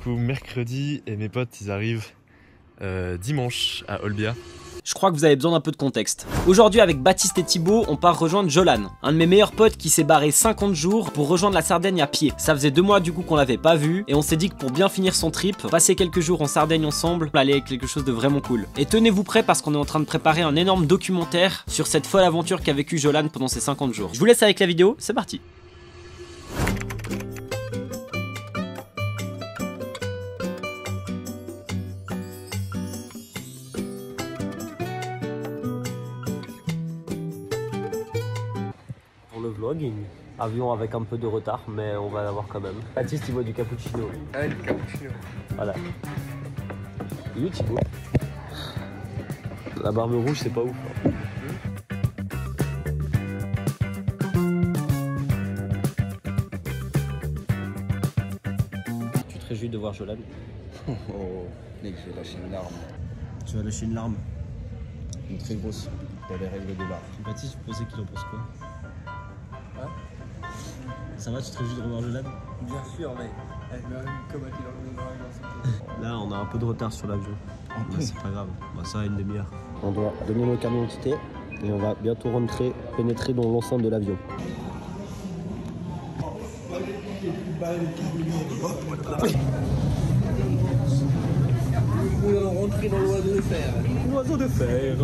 coup mercredi et mes potes ils arrivent dimanche à Olbia. Je crois que vous avez besoin d'un peu de contexte. Aujourd'hui avec Baptiste et Thibaut, on part rejoindre Jolan, un de mes meilleurs potes qui s'est barré 50 jours pour rejoindre la Sardaigne à pied. Ça faisait 2 mois du coup qu'on l'avait pas vu et on s'est dit que pour bien finir son trip, passer quelques jours en Sardaigne ensemble, on allait avec quelque chose de vraiment cool. Et tenez-vous prêts parce qu'on est en train de préparer un énorme documentaire sur cette folle aventure qu'a vécu Jolan pendant ces 50 jours. Je vous laisse avec la vidéo, c'est parti. Le vlogging. Avion avec un peu de retard, mais on va l'avoir quand même. Baptiste, il boit du cappuccino. Ah, du cappuccino. Voilà. Il est Thibaut. La barbe rouge, c'est pas ouf. Hein. Tu te réjouis de voir Jolan? Oh, mec, je vais lâcher une larme. Tu vas lâcher une larme. Une très grosse, dans les règles de l'art. Baptiste, vous pensez qu'il en pense quoi? Ça va, tu te réjouis de revoir Jolan? Bien sûr, mec. Là, on a un peu de retard sur l'avion. Mais c'est pas grave, ça va une demi-heure. On doit donner nos cartes d'identité et on va bientôt pénétrer dans l'enceinte de l'avion. Nous allons rentrer dans l'oiseau de fer. L'oiseau de fer.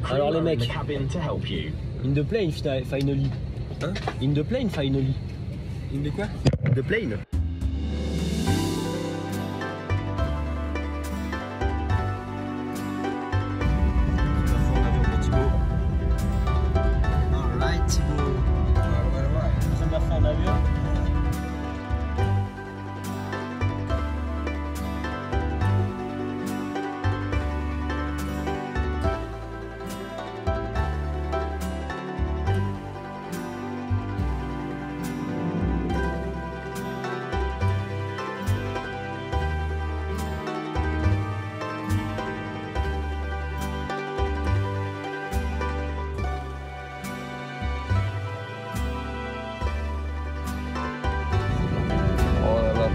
Alors les mecs, in the plane finally. Hein? In the plane finally. Une de quoi? The plane. Alright Thibaut. Première fois en avion.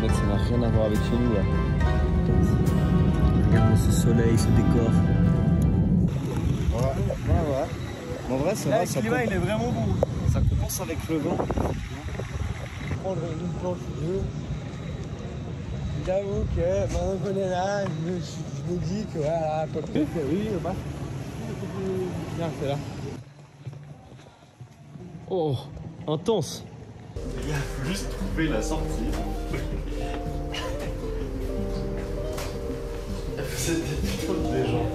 Mec, ça n'a rien à voir avec chez nous là. Regarde ce soleil, ce décor. Ouais. En vrai, ça va, ça il est vraiment beau. Ça compense avec le vent. Prendre une planche d'eau. J'avoue que maintenant qu'on est là, je me dis que voilà, à peu près, oui, bah. Bien, c'est là. Oh, intense. Il a juste trouvé la sortie. Vous êtes des putains de gens.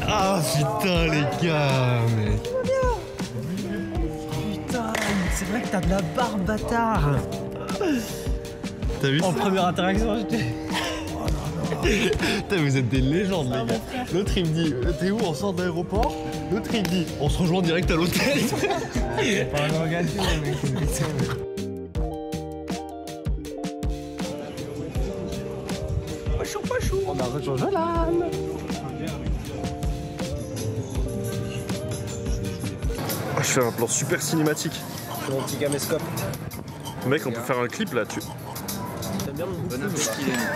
Ah putain les gars, mec. Putain, c'est vrai que t'as de la barbe, bâtard. T'as vu ça? En première interaction, j'étais... Putain, vous êtes des légendes les gars. L'autre il me dit t'es où, on sort d'aéroport? L'autre il me dit on se rejoint direct à l'hôtel. C'est pas un engagement, mec. On a rejoint Jolan. Je fais un plan super cinématique. Mon petit caméscope. Mec, on peut faire un clip là, tu... T'aimes bien mon goût? Bon appétit, les mecs.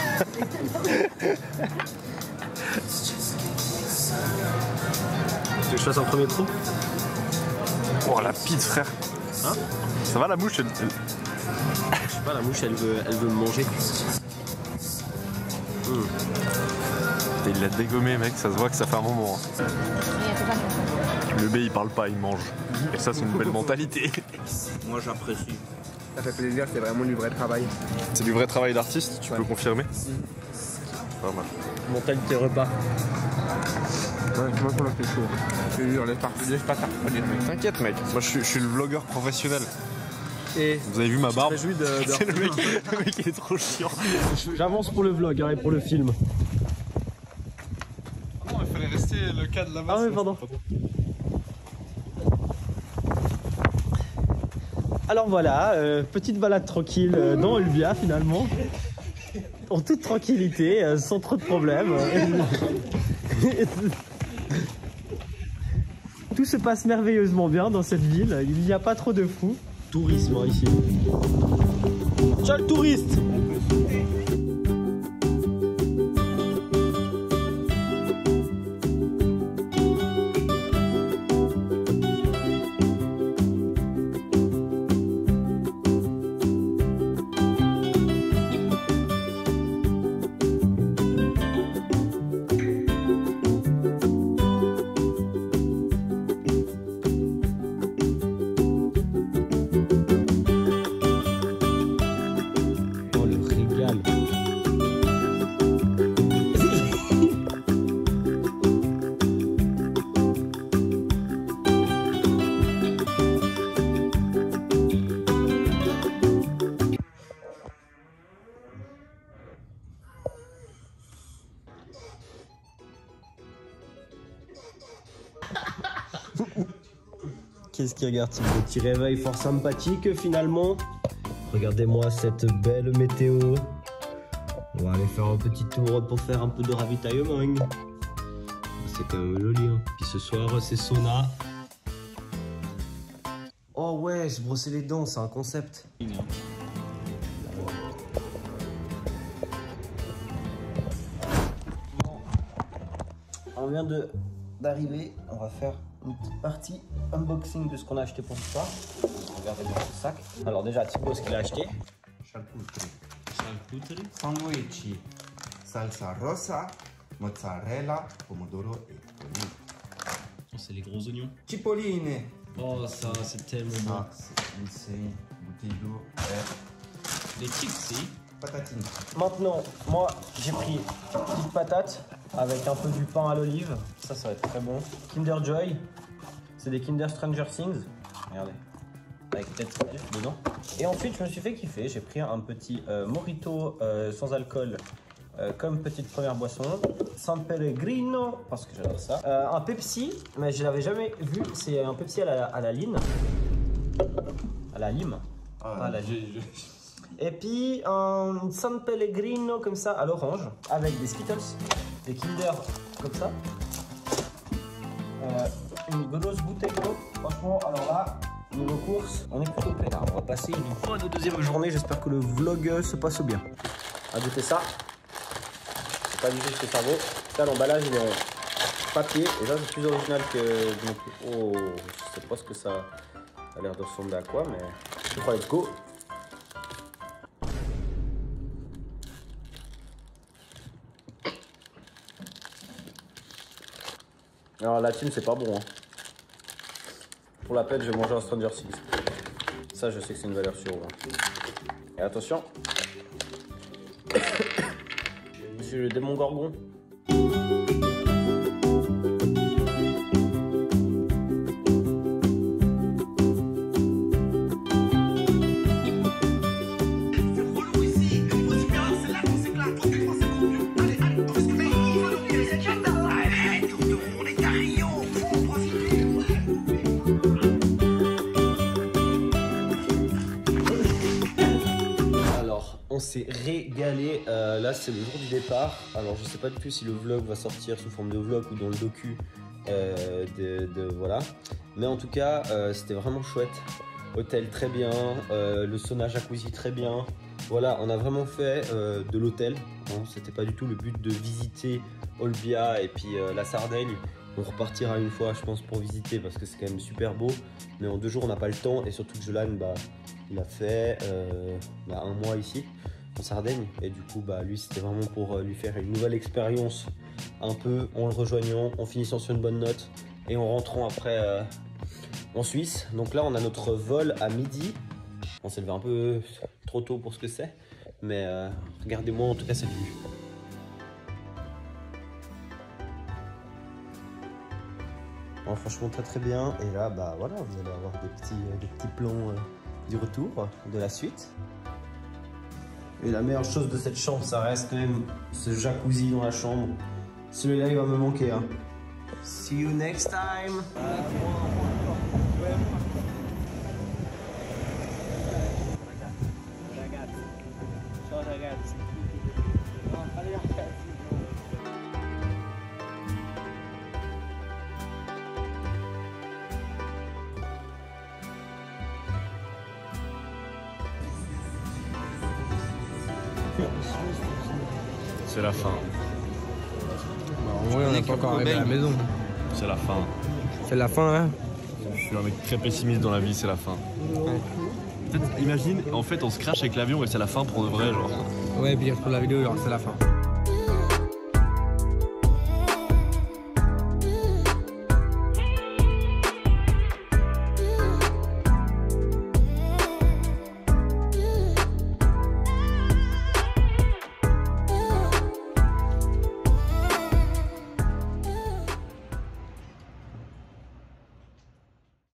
Tu veux que je fasse un premier trou? Oh la pizza frère. Hein? Ça va la mouche elle... Je sais pas, la mouche elle veut me manger. Il l'a dégommé mec, ça se voit que ça fait un moment. Hein. Le B il parle pas, il mange. Et ça c'est une belle mentalité. Moi, j'apprécie. Ça fait plaisir, c'est vraiment du vrai travail. C'est du vrai travail d'artiste, tu peux confirmer? Pas mal. Mentalité repas. Ouais, moi, pour le fait chaud. Je te jure, laisse pas ça refroidir, mec. T'inquiète mec, moi je suis le vlogueur professionnel. Et vous avez vu ma barbe? je me réjouis de C'est le mec il est trop chiant. J'avance pour le vlog hein, et pour le film. Non, il fallait rester le cadre là-bas. Ah ouais, pardon. Alors voilà, petite balade tranquille dans Olbia finalement. en toute tranquillité, sans trop de problèmes. Tout se passe merveilleusement bien dans cette ville, il n'y a pas trop de fous. Tourisme ici. Ciao le touriste! Qu'est-ce qu'il regarde, ce petit réveil fort sympathique finalement. Regardez-moi cette belle météo. On va aller faire un petit tour pour faire un peu de ravitaillement. C'est quand même joli. Hein. Puis ce soir, c'est sauna. Oh ouais, se brosser les dents, c'est un concept. On vient d'arriver, on va faire une petite partie unboxing de ce qu'on a acheté pour ce soir. Regardez dans ce sac. Alors déjà, Thibaut, ce qu'il a acheté. Charcuterie. Sandwich. Salsa rosa, mozzarella, pomodoro et olive. Oh, c'est les gros oignons. Cipoline. Oh, ça, c'est tellement bon. Ah, c'est une bouteille d'eau et Les chips, si. patatine. Maintenant, moi, j'ai pris une petite patate avec un peu du pain à l'olive. Ça va être très bon. Kinder Joy. C'est des Kinder Stranger Things. Regardez. Avec peut-être dedans. Et ensuite, je me suis fait kiffer. J'ai pris un petit mojito sans alcool comme petite première boisson. San Pellegrino, parce que j'adore ça. Un Pepsi, mais je l'avais jamais vu. C'est un Pepsi à la lime. À la lime. Ah, Pas à la lime. Et puis un San Pellegrino comme ça à l'orange avec des Skittles, des Kinder comme ça. Une grosse bouteille d'eau. Franchement, alors là, niveau course, on est plutôt prêt. On va passer une bonne deuxième journée. J'espère que le vlog se passe bien. À goûter ça. C'est pas du tout ce que ça vaut. Ça, l'emballage, il est en papier. Et ça, c'est plus original que. Oh, je sais pas ce que ça a l'air de ressembler à quoi, mais je crois, let's go. Alors la team c'est pas bon hein. Pour la peine je vais manger un Stranger Things. Ça je sais que c'est une valeur sûre hein. Et attention. Monsieur le démon gorgon. On s'est régalé, là c'est le jour du départ. Alors je sais pas du tout si le vlog va sortir sous forme de vlog ou dans le docu voilà. Mais en tout cas c'était vraiment chouette. Hôtel très bien, le sauna jacuzzi très bien. Voilà, on a vraiment fait de l'hôtel. Hein, c'était pas du tout le but de visiter Olbia et puis la Sardaigne. On repartira une fois je pense pour visiter parce que c'est quand même super beau. Mais en 2 jours on n'a pas le temps et surtout que Jolan il a fait 1 mois ici en Sardaigne et du coup lui c'était vraiment pour lui faire une nouvelle expérience un peu en le rejoignant, en finissant sur une bonne note et en rentrant après en Suisse. Donc là on a notre vol à midi. On s'est levé un peu trop tôt pour ce que c'est, mais regardez-moi en tout cas cette vue. Bon, franchement très bien et là voilà vous allez avoir des petits plans du retour, de la suite. Et la meilleure chose de cette chambre, ça reste quand même ce jacuzzi dans la chambre. Celui-là, il va me manquer. Hein. See you next time. Ciao ragazzi. C'est la fin. En vrai, on n'est pas encore arrivé à la maison. C'est la fin. C'est la fin, hein. Je suis un mec très pessimiste dans la vie, c'est la fin. Peut-être, imagine, en fait, on se crache avec l'avion et c'est la fin pour de vrai, genre. Ouais, puis pour la vidéo, genre, c'est la fin.